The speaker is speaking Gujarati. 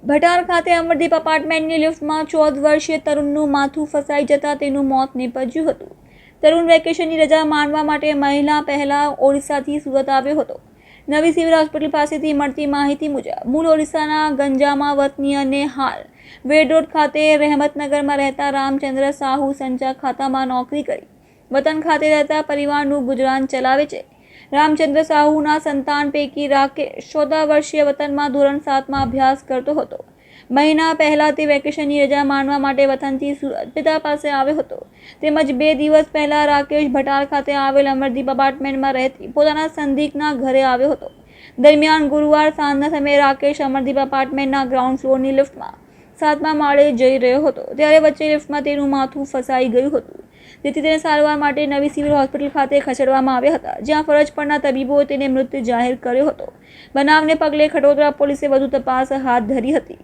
ભટાર ખાતે અમરદીપ એપાર્ટમેન્ટની લિફ્ટમાં 14 વર્ષીય તરુણનું માથું ફસાઈ જતા તેનું મોત નીપજ્યું હતું। તરુણ વેકેશનની રજા માણવા માટે મહિના પહેલા ઓડિશાથી સુરત આવ્યો હતો। નવી સિવિલ હોસ્પિટલ પાસેથી મળતી માહિતી મુજબ મૂળ ઓડિશાના ગંજામા વતની અને હાલ વેડ રોડ ખાતે રહેમતનગરમાં રહેતા રામચંદ્ર સાહુ સંચા ખાતામાં નોકરી કરી વતન ખાતે રહેતા પરિવારનું ગુજરાન ચલાવે છે। રામચંદ્ર સાહુના સંતાન પૈકી રાકેશ 14 વર્ષીય વતનમાં ધોરણ 7માં અભ્યાસ કરતો હતો। મહિના પહેલા તે વેકેશનની રજા માણવા માટે વતનથી સુરત પિતા પાસે આવ્યો હતો। તેમજ 2 દિવસ પહેલા રાકેશ ભટાર ખાતે આવેલ અમરદીપ એપાર્ટમેન્ટમાં રહેતી પોતાના સંદીકના ઘરે આવ્યો હતો। દરમિયાન ગુરુવાર સાંજના સમયે રાકેશ અમરદીપ એપાર્ટમેન્ટના ગ્રાઉન્ડ ફ્લોરની લિફ્ટમાં 7મા માળે જઈ રહ્યો હતો ત્યારે વચ્ચે લિફ્ટમાં તેનું માથું ફસાઈ ગયું હતું, જેથી તેને સારવાર માટે નવી સિવિલ હોસ્પિટલ ખાતે ખસેડવામાં આવ્યા હતા, જ્યાં ફરજ પરના તબીબોએ તેને મૃત જાહેર કર્યો હતો। બનાવને પગલે ખટોદરા પોલીસે વધુ તપાસ હાથ ધરી હતી।